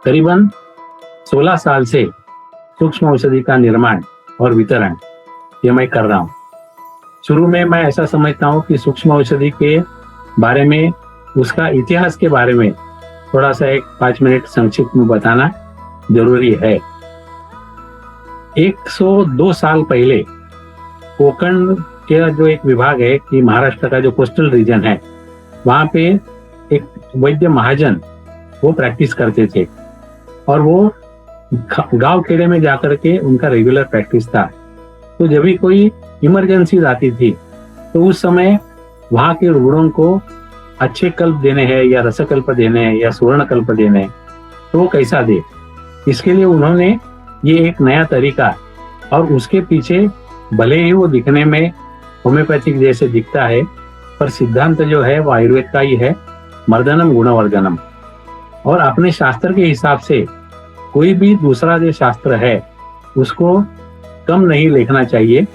करीबन 16 साल से सूक्ष्म औषधि का निर्माण और वितरण ये मैं कर रहा हूँ। शुरू में मैं ऐसा समझता हूँ कि सूक्ष्म औषधि के बारे में, उसका इतिहास के बारे में थोड़ा सा एक 5 मिनट संक्षिप्त में बताना जरूरी है। 102 साल पहले कोकण के जो एक विभाग है कि महाराष्ट्र का जो कोस्टल रीजन है, वहां पे एक वैद्य महाजन वो प्रैक्टिस करते थे और वो गांव खेड़े में जाकर के उनका रेगुलर प्रैक्टिस था। तो जब भी कोई इमरजेंसी आती थी तो उस समय वहां के रुग्णों को अच्छे कल्प देने हैं या रसकल्प देने हैं या स्वर्ण कल्प देने हैं, तो वो कैसा दे, इसके लिए उन्होंने ये एक नया तरीका, और उसके पीछे भले ही वो दिखने में होम्योपैथिक जैसे दिखता है, पर सिद्धांत जो है वो आयुर्वेद का ही है, मर्दनम गुणवर्धनम। और अपने शास्त्र के हिसाब से कोई भी दूसरा जो शास्त्र है उसको कम नहीं लिखना चाहिए,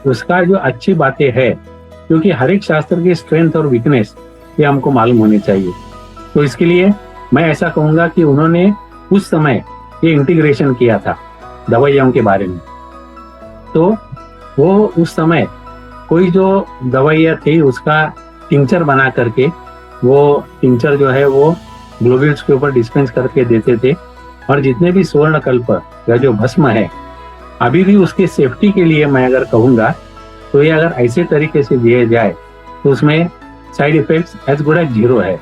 उसका जो अच्छी बातें है, क्योंकि हर एक शास्त्र की स्ट्रेंथ और वीकनेस ये हमको मालूम होनी चाहिए। तो इसके लिए मैं ऐसा कहूंगा कि उन्होंने उस समय ये इंटीग्रेशन किया था दवाइयों के बारे में। तो वो उस समय कोई जो दवाइयाँ थी उसका टिंचर बना करके, वो टिंचर जो है वो ग्लोब्यूल्स के ऊपर डिस्पेंस करके देते थे। और जितने भी स्वर्ण कल्प या जो भस्म है, अभी भी उसके सेफ्टी के लिए मैं अगर कहूंगा तो ये अगर ऐसे तरीके से दिए जाए तो उसमें side effects as good as 0 है।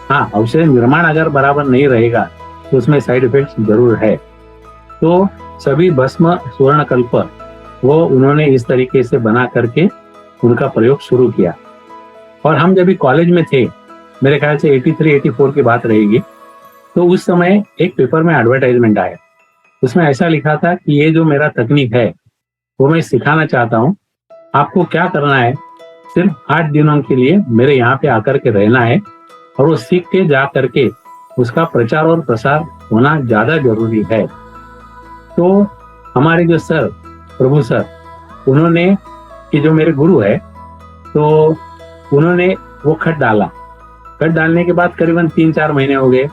हाँ, औषधि निर्माण अगर बराबर नहीं रहेगा तो उसमें साइड इफेक्ट्स जरूर है। तो सभी भस्म स्वर्ण कल्प वो उन्होंने इस तरीके से बना करके उनका प्रयोग शुरू किया। और हम जब भी कॉलेज में थे, मेरे ख्याल से 83-84 की बात रहेगी, तो उस समय एक पेपर में एडवर्टाइजमेंट आया। उसमें ऐसा लिखा था कि ये जो मेरा तकनीक है वो मैं सिखाना चाहता हूँ, आपको क्या करना है, सिर्फ 8 दिनों के लिए मेरे यहाँ पे आकर के रहना है और वो सीख के जा करके उसका प्रचार और प्रसार होना ज्यादा जरूरी है। तो हमारे जो सर, प्रभु सर, उन्होंने, कि जो मेरे गुरु है, तो उन्होंने वो खत डाला। खत डालने के बाद करीबन 3-4 महीने हो गए,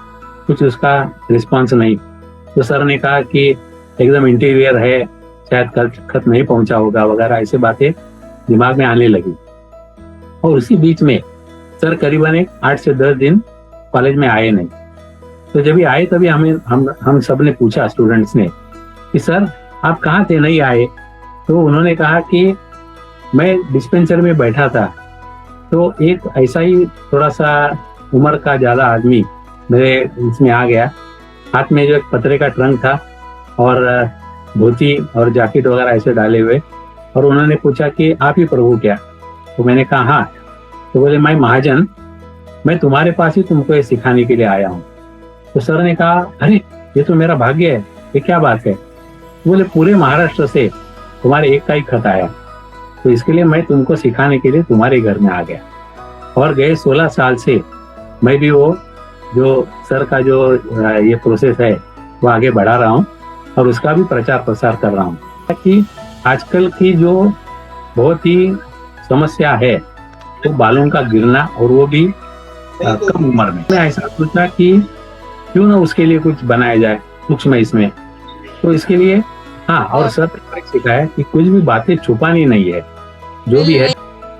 कुछ उसका रिस्पांस नहीं। तो सर ने कहा कि एकदम इंटीरियर है, शायद खत नहीं पहुंचा होगा वगैरह, ऐसे बातें दिमाग में आने लगी। और उसी बीच में सर करीबन 8 से 10 दिन कॉलेज में आए नहीं। तो जब भी आए तभी हम सब ने पूछा, स्टूडेंट्स ने, कि सर आप कहाँ थे, नहीं आए? तो उन्होंने कहा कि मैं डिस्पेंसर में बैठा था, तो एक ऐसा ही थोड़ा सा उम्र का ज्यादा आदमी मेरे इसमें आ गया, हाथ में जो एक पतरे का ट्रंक था और धोती और जैकेट वगैरह ऐसे डाले हुए, और उन्होंने पूछा कि आप ही प्रभु क्या? तो मैंने कहा हाँ। तो बोले, मैं महाजन, मैं तुम्हारे पास ही तुमको ये सिखाने के लिए आया हूँ। तो सर ने कहा, अरे ये तो मेरा भाग्य है, ये क्या बात है? बोले, पूरे महाराष्ट्र से तुम्हारे एक का ही खत आया, तो इसके लिए मैं तुमको सिखाने के लिए तुम्हारे घर में आ गया। और गए 16 साल से मैं भी वो जो सर का जो ये प्रोसेस है वो आगे बढ़ा रहा हूँ और उसका भी प्रचार प्रसार कर रहा हूँ। कि आजकल की जो बहुत ही समस्या है वो बालों का गिरना, और वो भी कम उम्र में। मैं ऐसा सोचा कि क्यों ना उसके लिए कुछ बनाया जाए सूक्ष्म इसमें। तो इसके लिए हाँ, और सर ने सिखाया कि कुछ भी बातें छुपानी नहीं है, जो भी है।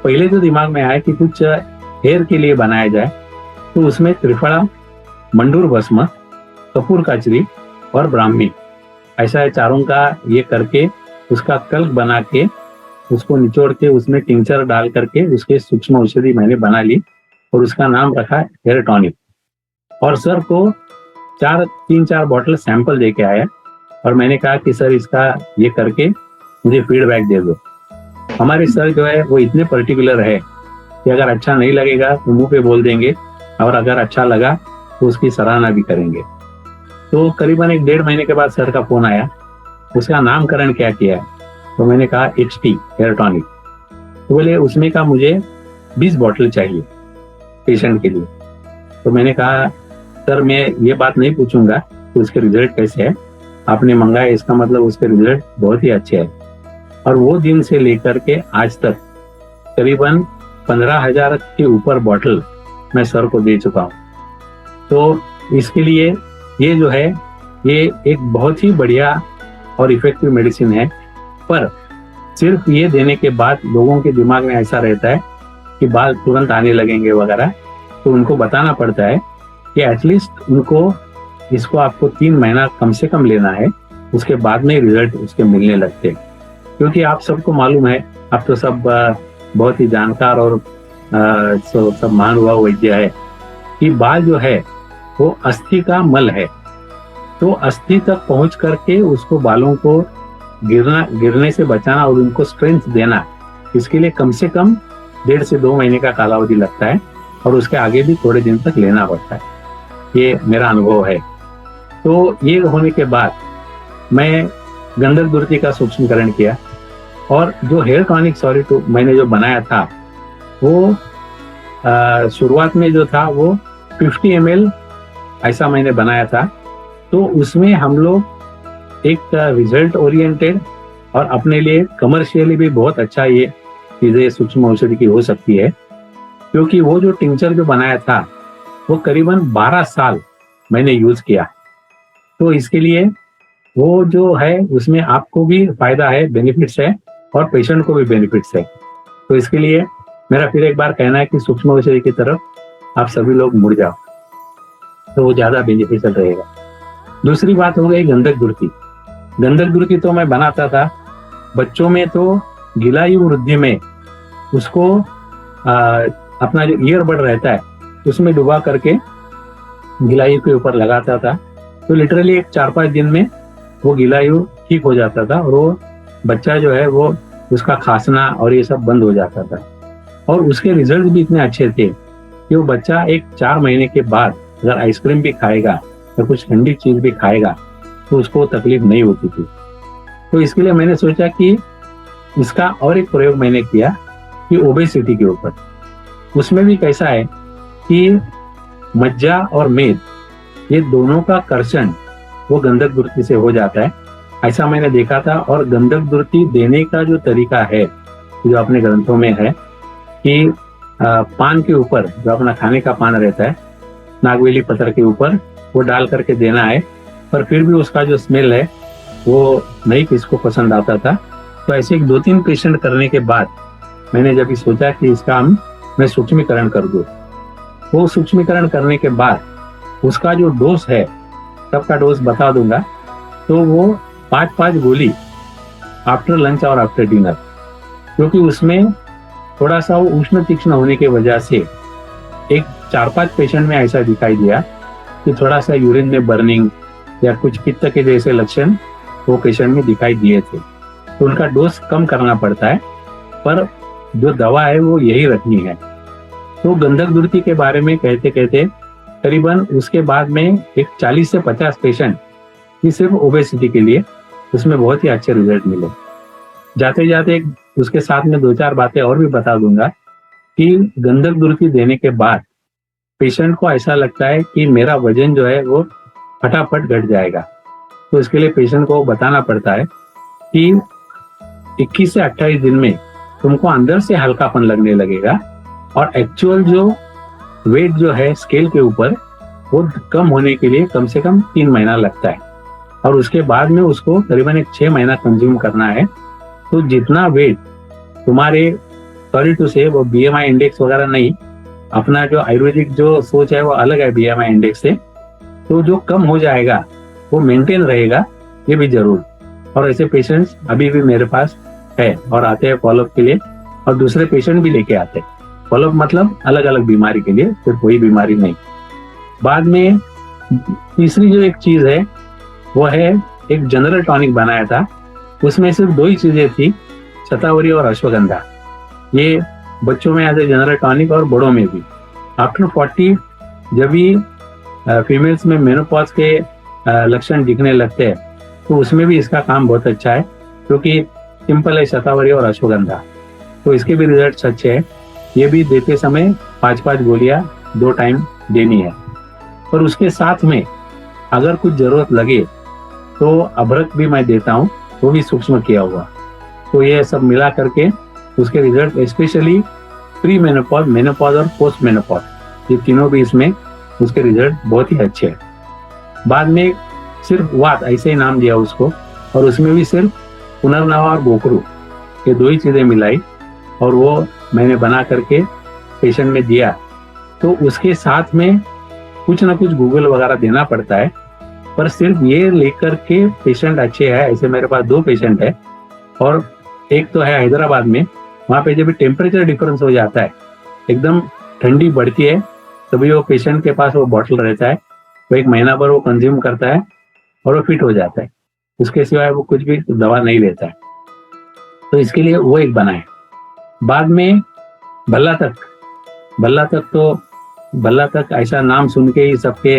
पहले जो दिमाग में आया कि कुछ हेयर के लिए बनाया जाए, तो उसमें त्रिफला, मंडूर भस्म, कपूर काचरी और ब्राह्मी, ऐसा चारों का ये करके उसका कल्प बना के उसको निचोड़ के उसमें टिंचर डाल करके उसके सूक्ष्म औषधि मैंने बना ली और उसका नाम रखा हेयर टॉनिक। और सर को 3-4 बॉटल सैंपल दे के आया और मैंने कहा कि सर इसका ये करके मुझे फीडबैक दे दो। हमारे सर जो है वो इतने पर्टिकुलर है कि अगर अच्छा नहीं लगेगा तो मुंह पे बोल देंगे, और अगर अच्छा लगा तो उसकी सराहना भी करेंगे। तो करीबन 1-1.5 महीने के बाद सर का फोन आया, उसका नामकरण क्या किया है? तो मैंने कहा HT हेयर टॉनिक। तो बोले उसमें का मुझे 20 बॉटल चाहिए पेशेंट के लिए। तो मैंने कहा सर मैं ये बात नहीं पूछूंगा कि उसके रिजल्ट कैसे है, आपने मंगाया इसका मतलब उसके रिजल्ट बहुत ही अच्छे है। और वो दिन से लेकर के आज तक करीबन 15,000 के ऊपर बॉटल मैं सर को दे चुका हूँ। तो इसके लिए ये जो है ये एक बहुत ही बढ़िया और इफेक्टिव मेडिसिन है। पर सिर्फ ये देने के बाद लोगों के दिमाग में ऐसा रहता है कि बाल तुरंत आने लगेंगे वगैरह, तो उनको बताना पड़ता है कि एटलीस्ट उनको इसको आपको 3 महीना कम से कम लेना है, उसके बाद में रिजल्ट उसके मिलने लगते हैं। क्योंकि आप सबको मालूम है, आप तो सब बहुत ही जानकार और सब महानुभाव वैद्य है कि बाल जो है वो अस्थि का मल है। तो अस्थि तक पहुंच करके उसको बालों को गिरने से बचाना और उनको स्ट्रेंथ देना, इसके लिए कम से कम 1.5 से 2 महीने का कालावधि लगता है और उसके आगे भी थोड़े दिन तक लेना पड़ता है। ये मेरा अनुभव है। तो ये होने के बाद मैं गंधक दुर्ति का सूक्ष्मीकरण किया और जो हेयर टॉनिक मैंने जो बनाया था वो शुरुआत में जो था वो 50 ml ऐसा मैंने बनाया था। तो उसमें हम लोग एक रिजल्ट ओरिएंटेड और अपने लिए कमर्शियली भी बहुत अच्छा ये चीजें सूक्ष्म औषधि की हो सकती है। क्योंकि वो जो टिंचर जो बनाया था वो करीबन 12 साल मैंने यूज किया। तो इसके लिए वो जो है उसमें आपको भी फायदा है, बेनिफिट्स है और पेशेंट को भी बेनिफिट्स है। तो इसके लिए मेरा फिर एक बार कहना है कि सूक्ष्म औषधि की तरफ आप सभी लोग मुड़ जाओ, तो वो ज्यादा बेनिफिशियल रहेगा। दूसरी बात हो गई गंधक दुर्ति। गंधक दुर्ति तो मैं बनाता था बच्चों में, तो गिलायु वृद्धि में उसको अपना जो ईयरबड रहता है उसमें डुबा करके गिलायु के ऊपर लगाता था। तो लिटरली एक 4-5 दिन में वो गिलायु ठीक हो जाता था और वो बच्चा जो है वो उसका खांसना और ये सब बंद हो जाता था। और उसके रिजल्ट भी इतने अच्छे थे कि वो बच्चा एक 4 महीने के बाद अगर आइसक्रीम भी खाएगा या कुछ ठंडी चीज भी खाएगा तो उसको तकलीफ नहीं होती थी। तो इसके लिए मैंने सोचा कि इसका और एक प्रयोग मैंने किया कि ओबेसिटी के ऊपर। उसमें भी कैसा है कि मज्जा और मेद ये दोनों का कर्षण वो गंधक दुर्ति से हो जाता है, ऐसा मैंने देखा था। और गंधक दुर्ति देने का जो तरीका है जो अपने ग्रंथों में है कि पान के ऊपर जो अपना खाने का पान रहता है नागवेली पत्थर के ऊपर वो डाल करके देना है। पर फिर भी उसका जो स्मेल है वो नहीं किसको पसंद आता था। तो ऐसे 2-3 पेशेंट करने के बाद मैंने जब सोचा कि इसका मैं सूक्ष्मीकरण कर दूं। वो सूक्ष्मीकरण करने के बाद उसका जो डोज है, सबका डोज बता दूंगा, तो वो 5-5 गोली आफ्टर लंच और आफ्टर डिनर। क्योंकि उसमें थोड़ा सा वो उष्ण तीक्ष्ण होने की वजह से एक 4-5 पेशेंट में ऐसा दिखाई दिया कि थोड़ा सा यूरिन में बर्निंग या कुछ पित्त के जैसे लक्षण वो पेशेंट में दिखाई दिए थे। तो उनका डोज कम करना पड़ता है, पर जो दवा है वो यही रखनी है। तो गंधक दुर्ति के बारे में कहते कहते करीबन उसके बाद में एक 40 से 50 पेशेंट की सिर्फ ओबेसिटी के लिए उसमें बहुत ही अच्छे रिजल्ट मिले। जाते जाते उसके साथ में 2-4 बातें और भी बता दूंगा कि गंधक दुर्ति देने के बाद पेशेंट को ऐसा लगता है कि मेरा वजन जो है वो फटाफट घट जाएगा। तो इसके लिए पेशेंट को बताना पड़ता है कि 21 से 28 दिन में तुमको अंदर से हल्कापन लगने लगेगा और एक्चुअल जो वेट जो है स्केल के ऊपर वो कम होने के लिए कम से कम 3 महीना लगता है। और उसके बाद में उसको करीबन एक 6 महीना कंज्यूम करना है। तो जितना वेट तुम्हारे सॉरी टू से वो BMI इंडेक्स वगैरह नहीं, अपना जो आयुर्वेदिक जो सोच है वो अलग है BMI इंडेक्स से, तो जो कम हो जाएगा वो मेंटेन रहेगा, ये भी जरूर। और ऐसे पेशेंट्स अभी भी मेरे पास है और आते हैं फॉलोअप के लिए, और दूसरे पेशेंट भी लेके आते हैं फॉलोअप, मतलब अलग अलग बीमारी के लिए, फिर कोई बीमारी नहीं। बाद में तीसरी जो एक चीज है वो है एक जनरल टॉनिक बनाया था। उसमें सिर्फ 2 ही चीजें थी, शतावरी और अश्वगंधा। ये बच्चों में एज ए जनरल टॉनिक और बड़ों में भी। आफ्टर 40 जब भी फीमेल्स में मेनोपॉज के लक्षण दिखने लगते हैं तो उसमें भी इसका काम बहुत अच्छा है, क्योंकि सिंपल है, शतावरी और अश्वगंधा। तो इसके भी रिजल्ट अच्छे हैं। ये भी देते समय 5-5 गोलियां 2 टाइम देनी है। और उसके साथ में अगर कुछ जरूरत लगे तो अभ्रक भी मैं देता हूँ, वो भी सूक्ष्म किया हुआ। तो ये सब मिला करके उसके result, specially pre menopause, menopause और पोस्ट मेनोपॉज, ये तीनों भी इसमें उसके रिजल्ट बहुत ही अच्छे हैं। बाद में सिर्फ वात ऐसे ही नाम दिया उसको, और उसमें भी सिर्फ पुनर्नवा और गोखरू ये 2 ही चीजें मिलाई, और वो मैंने बना करके पेशेंट में दिया। तो उसके साथ में कुछ ना कुछ गूगल वगैरह देना पड़ता है, पर सिर्फ ये लेकर के पेशेंट अच्छे हैं। ऐसे मेरे पास 2 पेशेंट है, और एक तो है हैदराबाद में। वहाँ पे जब टेम्परेचर डिफरेंस हो जाता है, एकदम ठंडी बढ़ती है, तभी वो पेशेंट के पास वो बॉटल रहता है, वो 1 महीना भर वो कंज्यूम करता है और वो फिट हो जाता है। उसके सिवाय वो कुछ भी दवा नहीं लेता है। तो इसके लिए वो एक बना है। बाद में भल्ला तक ऐसा नाम सुन के ही सबके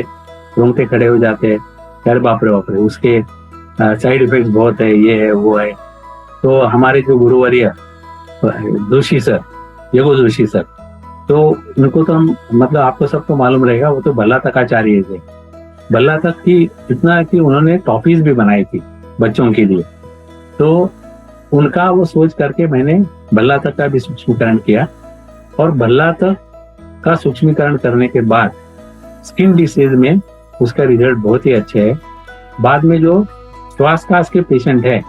रोंगटे खड़े हो जाते हैं, यार बाप रे उसके साइड इफेक्ट्स बहुत है, ये है वो है। तो हमारे जो गुरुवर्य जोशी सर, योगो जोशी सर, तो उनको तो हम मतलब आपको सबको मालूम रहेगा, वो तो भल्ला तक आचार्य थे। भल्ला तक की इतना कि उन्होंने टॉफीज भी बनाई थी बच्चों के लिए। तो उनका वो सोच करके मैंने भल्ला तक का भी सूक्ष्मीकरण किया, और भल्ला तक का सूक्ष्मीकरण करने के बाद स्किन डिसीज में उसका रिजल्ट बहुत ही अच्छे है। बाद में जो श्वास के पेशेंट है,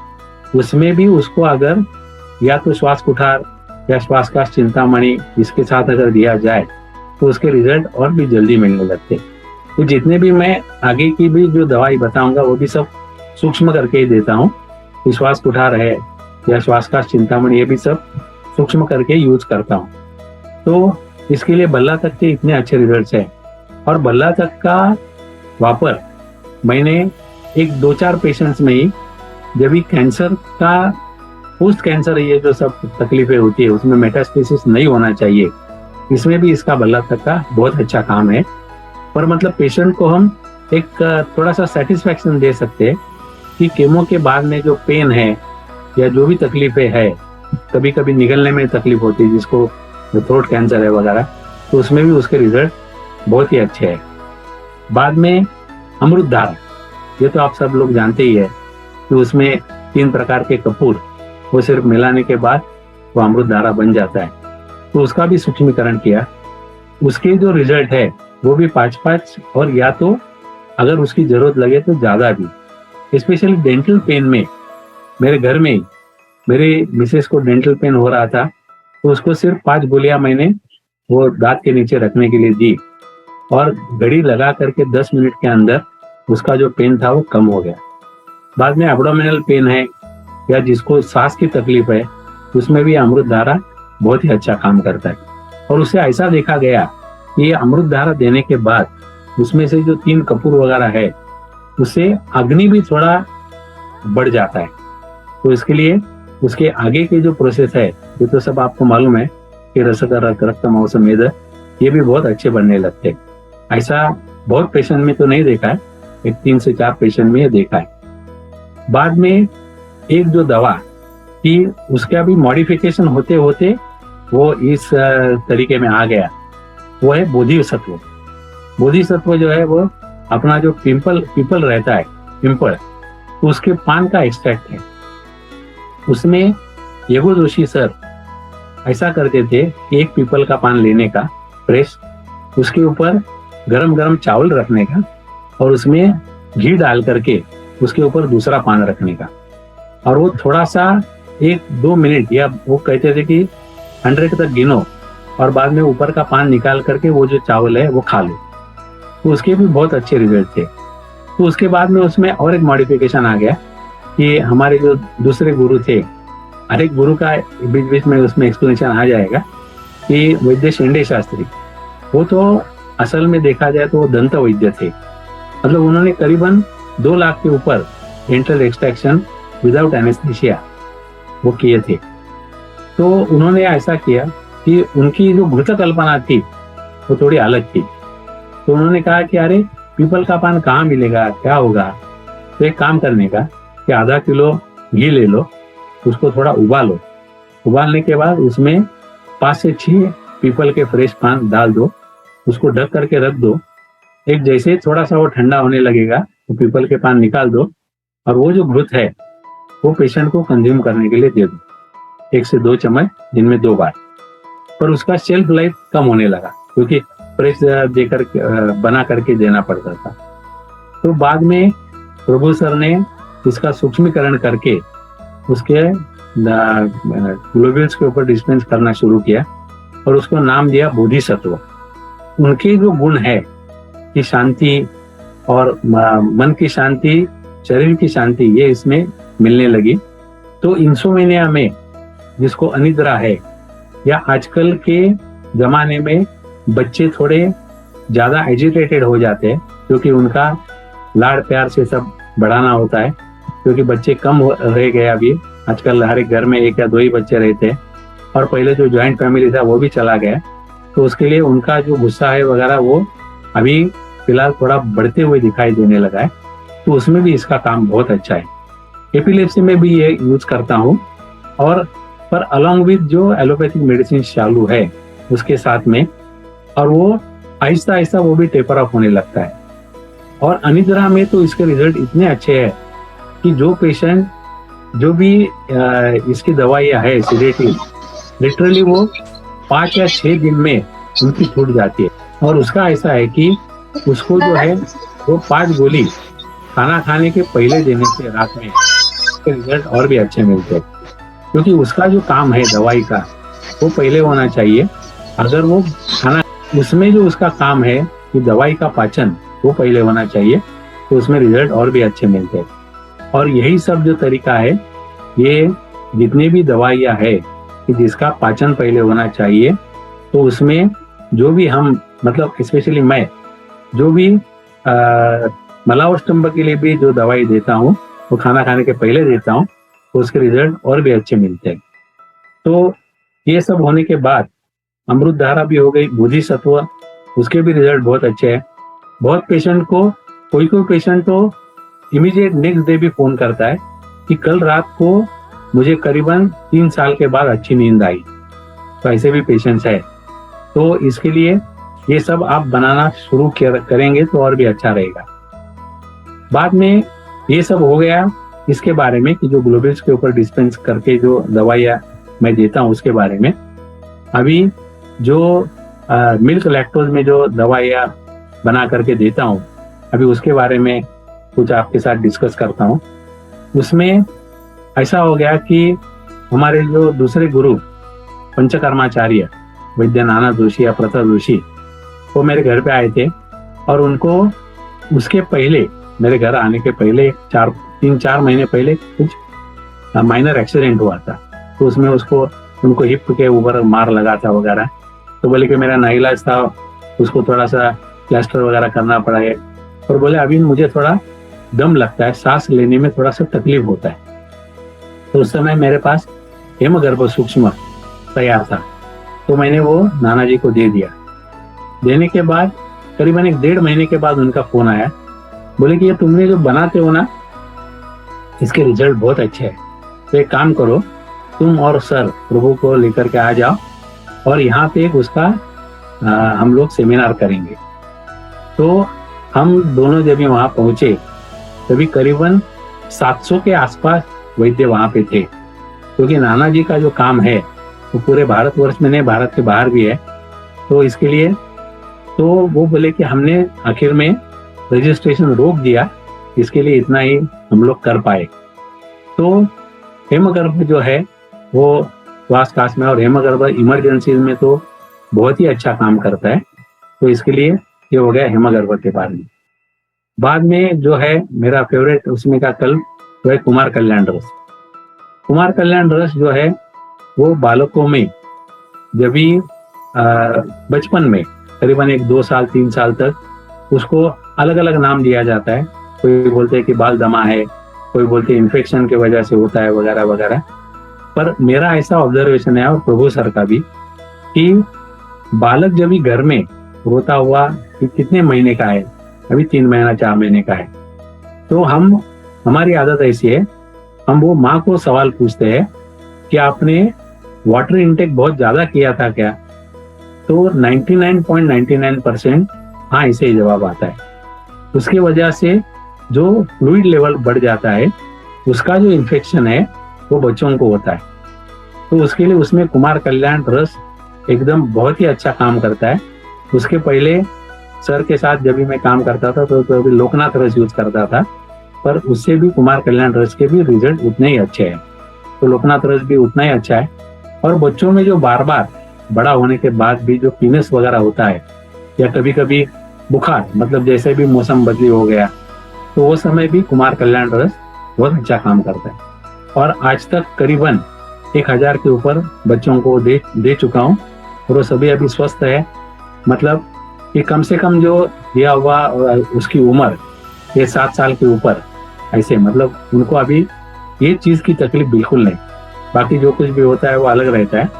उसमें भी उसको अगर या तो श्वास कुठार या श्वास चिंतामणि इसके साथ अगर दिया जाए तो उसके रिजल्ट और भी जल्दी मिलने लगते। तो जितने भी मैं आगे की भी जो दवाई बताऊंगा वो भी सब सूक्ष्म करके ही देता हूँ। श्वास कुठार है या श्वास चिंतामणि, ये भी सब सूक्ष्म करके यूज करता हूँ। तो इसके लिए भल्ला तक के इतने अच्छे रिजल्ट्स हैं। और भल्ला तक का वापर मैंने 1-2-4 पेशेंट्स में ही, जब भी कैंसर का पोस्ट कैंसर ये जो सब तकलीफें होती है उसमें मेटास्टेसिस नहीं होना चाहिए, इसमें भी इसका भल्ला तक का बहुत अच्छा काम है। पर मतलब पेशेंट को हम एक थोड़ा सा सेटिस्फेक्शन दे सकते हैं कि केमो के बाद में जो पेन है या जो भी तकलीफें है, कभी कभी निगलने में तकलीफ होती है जिसको थ्रोट कैंसर है वगैरह, तो उसमें भी उसके रिजल्ट बहुत ही अच्छे हैं। बाद में अमृत धारा, ये तो आप सब लोग जानते ही है कि उसमें 3 प्रकार के कपूर वो सिर्फ मिलाने के बाद वो अमृत धारा बन जाता है। तो उसका भी सूक्ष्मीकरण किया। उसके जो रिजल्ट है वो भी 5-5, और या तो अगर उसकी जरूरत लगे तो ज्यादा भी। स्पेशली डेंटल पेन में, मेरे घर में ही मेरे मिसेस को डेंटल पेन हो रहा था, तो उसको सिर्फ 5 गोलियां मैंने वो दांत के नीचे रखने के लिए दी, और घड़ी लगा करके 10 मिनट के अंदर उसका जो पेन था वो कम हो गया। बाद में एब्डोमिनल पेन है या जिसको सांस की तकलीफ है, उसमें भी अमृत धारा बहुत ही अच्छा काम करता है। और उससे ऐसा देखा गया कि ये अमृत धारा देने के बाद उसमें से जो 3 कपूर वगैरह है उससे अग्नि भी थोड़ा बढ़ जाता है। तो इसके लिए उसके आगे के जो प्रोसेस है, ये तो सब आपको मालूम है कि रक्त मौसम मेद, ये भी बहुत अच्छे बनने लगते हैं। ऐसा बहुत पेशेंट में तो नहीं देखा है, एक 3 से 4 पेशेंट में ये देखा है। बाद में एक जो दवा कि उसका भी मॉडिफिकेशन होते होते वो इस तरीके में आ गया, वो है बोधिसत्व। बोधिसत्व जो है वो अपना जो पीपल रहता है, पिंपल, तो उसके पान का एक्सट्रैक्ट है। उसमें योगो जोशी सर ऐसा करते थे कि एक पीपल का पान लेने का फ्रेश, उसके ऊपर गरम गरम चावल रखने का, और उसमें घी डाल करके उसके ऊपर दूसरा पान रखने का, और वो थोड़ा सा 1-2 मिनट, या वो कहते थे कि 100 तक गिनो, और बाद में ऊपर का पान निकाल करके वो जो चावल है वो खा लो। तो उसके भी बहुत अच्छे रिजल्ट थे। तो उसके बाद में उसमें और एक मॉडिफिकेशन आ गया कि हमारे जो दूसरे गुरु थे, हर एक गुरु का बीच बीच में उसमें एक्सप्लेनेशन आ जाएगा, कि वैद्य शिंदे शास्त्री, वो तो असल में देखा जाए तो वो दंत वैद्य थे। मतलब उन्होंने करीबन 2 लाख के ऊपर डेंटल एक्सट्रैक्शन विदाउट एनेस्थीसिया वो किए थे। तो उन्होंने ऐसा किया कि उनकी जो भूत कल्पना थी वो थोड़ी अलग थी। तो उन्होंने कहा कि अरे पीपल का पान कहाँ मिलेगा, क्या होगा। तो एक काम करने का कि आधा किलो घी ले लो, उसको थोड़ा उबालो, उबालने के बाद उसमें 5 से 6 पीपल के फ्रेश पान डाल दो, उसको ढक करके रख दो। एक जैसे थोड़ा सा वो ठंडा होने लगेगा तो पीपल के पान निकाल दो, और वो जो घृत है वो पेशेंट को कंज्यूम करने के लिए दे दो, 1 से 2 चम्मच दिन में 2 बार। पर उसका शेल्फ लाइफ कम होने लगा, क्योंकि फ्रेश देकर बना करके देना पड़ता था। तो बाद में प्रभु सर ने इसका सूक्ष्मीकरण करके उसके ग्लोब्यूल्स के ऊपर डिस्पेंस करना शुरू किया और उसको नाम दिया बोधिसत्व। उनके जो गुण है कि शांति और मन की शांति, शरीर की शांति, ये इसमें मिलने लगी। तो इंसोमेनिया में, जिसको अनिद्रा है, या आजकल के जमाने में बच्चे थोड़े ज्यादा एजिटेटेड हो जाते हैं क्योंकि उनका लाड़ प्यार से सब बढ़ाना होता है, क्योंकि बच्चे कम रह गए अभी। आजकल हर एक घर में 1 या 2 ही बच्चे रहते हैं और पहले जो ज्वाइंट फैमिली था वो भी चला गया। तो उसके लिए उनका जो गुस्सा है वगैरह वो अभी फिलहाल थोड़ा बढ़ते हुए दिखाई देने लगा है। तो उसमें भी इसका काम बहुत अच्छा है। एपिलेप्सी में भी ये यूज करता हूँ, और पर अलॉन्ग विद जो एलोपैथिक मेडिसिन चालू है उसके साथ में, और वो आहिस्ता आहिस्ता वो भी टेपर ऑफ होने लगता है। और अनिद्रा में तो इसके रिजल्ट इतने अच्छे हैं कि जो पेशेंट जो भी इसकी दवाइयाँ है सेडेटिव, लिटरली वो 5 या 6 दिन में उनकी छूट जाती है। और उसका ऐसा है कि उसको जो है वो 5 गोली खाना खाने के पहले देने से रात में उसके रिजल्ट और भी अच्छे मिलते हैं, क्योंकि उसका जो काम है दवाई का वो पहले होना चाहिए। अगर वो खाना, उसमें जो उसका काम है कि दवाई का पाचन वो पहले होना चाहिए, तो उसमें रिजल्ट और भी अच्छे मिलते हैं। और यही सब जो तरीका है, ये जितने भी दवाइयाँ है कि जिसका पाचन पहले होना चाहिए, तो उसमें जो भी हम, मतलब स्पेशली मैं जो भी मलावस्तंभ के लिए भी जो दवाई देता हूँ वो खाना खाने के पहले देता हूँ, तो उसके रिजल्ट और भी अच्छे मिलते हैं। तो ये सब होने के बाद अमृत धारा भी हो गई, बोधिसत्व, उसके भी रिजल्ट बहुत अच्छे हैं। बहुत पेशेंट को, कोई पेशेंट तो इमीडिएट नेक्स्ट डे भी फोन करता है कि कल रात को मुझे करीबन 3 साल के बाद अच्छी नींद आई। तो ऐसे भी पेशेंट्स है। तो इसके लिए ये सब आप बनाना शुरू करेंगे तो और भी अच्छा रहेगा। बाद में ये सब हो गया इसके बारे में कि जो ग्लोब्यूल्स के ऊपर डिस्पेंस करके जो दवाइयाँ मैं देता हूँ उसके बारे में। अभी जो मिल्क लैक्टोज में जो दवाइयाँ बना करके देता हूँ, अभी उसके बारे में कुछ आपके साथ डिस्कस करता हूँ। उसमें ऐसा हो गया कि हमारे जो दूसरे गुरु पंचकर्माचार्य वैद्य नाना जोशी या प्रताप जोशी, वो मेरे घर पे आए थे, और उनको उसके पहले, मेरे घर आने के पहले 3-4 महीने पहले कुछ माइनर एक्सीडेंट हुआ था। तो उसमें उनको हिप के ऊपर मार लगा था वगैरह। तो बोले कि मेरा नाइलाज था, उसको थोड़ा सा प्लास्टर वगैरह करना पड़ा है। और बोले अभी मुझे थोड़ा दम लगता है, सांस लेने में थोड़ा सा तकलीफ होता है। तो उस समय मेरे पास हेमगर्भ सूक्ष्म तैयार था, तो मैंने वो नाना जी को दे दिया। देने के बाद करीबन 1-1.5 महीने के बाद उनका फोन आया, बोले कि ये तुमने जो बनाते हो ना, इसके रिजल्ट बहुत अच्छे हैं। तो एक काम करो, तुम और सर प्रभु को लेकर के आ जाओ और यहाँ पे उसका हम लोग सेमिनार करेंगे। तो हम दोनों जब भी वहाँ पहुंचे तभी करीबन 700 के आसपास वैद्य वहाँ पे थे, क्योंकि नाना जी का जो काम है वो पूरे भारतवर्ष में नहीं, भारत के बाहर भी है। तो इसके लिए तो वो बोले कि हमने आखिर में रजिस्ट्रेशन रोक दिया, इसके लिए इतना ही हम लोग कर पाए। तो हेमगर्भ जो है वो श्वास काश में और हेमगर्भ इमरजेंसी में तो बहुत ही अच्छा काम करता है। तो इसके लिए ये हो गया हेमगर्भ के बारे में। बाद में जो है मेरा फेवरेट उसमें का कल जो है कुमार कल्याण रस। कुमार कल्याण रस जो है वो बालकों में जब भी बचपन में करीबन 1-2 साल 3 साल तक उसको अलग अलग नाम दिया जाता है। कोई बोलते हैं कि बाल दमा है, कोई बोलते हैं इन्फेक्शन की वजह से होता है वगैरह वगैरह। पर मेरा ऐसा ऑब्जर्वेशन है और प्रभु सर का भी कि बालक जब भी घर में रोता हुआ कि कितने महीने का है, अभी 3 महीना 4 महीने का है, तो हमारी आदत ऐसी है, हम वो माँ को सवाल पूछते हैं कि आपने वाटर इनटेक बहुत ज्यादा किया था क्या? तो 99.99% हाँ ऐसे ही जवाब आता है। उसकी वजह से जो फ्लूइड लेवल बढ़ जाता है, उसका जो इन्फेक्शन है वो बच्चों को होता है। तो उसके लिए उसमें कुमार कल्याण रस एकदम बहुत ही अच्छा काम करता है। उसके पहले सर के साथ जब भी मैं काम करता था तो अभी लोकनाथ रस यूज करता था, पर उससे भी कुमार कल्याण रस के भी रिजल्ट उतने ही अच्छे हैं। तो लोकनाथ रस भी उतना ही अच्छा है। और बच्चों में जो बार बार बड़ा होने के बाद भी जो पीनस वगैरह होता है, या कभी कभी बुखार, मतलब जैसे भी मौसम बदली हो गया, तो वो समय भी कुमार कल्याण रस बहुत अच्छा काम करता है। और आज तक करीबन 1000 के ऊपर बच्चों को दे चुका हूँ, और वो सभी अभी स्वस्थ है। मतलब कि कम से कम जो दिया हुआ उसकी उम्र ये 7 साल के ऊपर, ऐसे मतलब उनको अभी ये चीज की तकलीफ बिल्कुल नहीं। बाकी जो कुछ भी होता है वो अलग रहता है,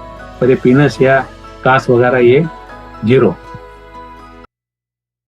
पर ये पीनस या कास वगैरह ये जीरो।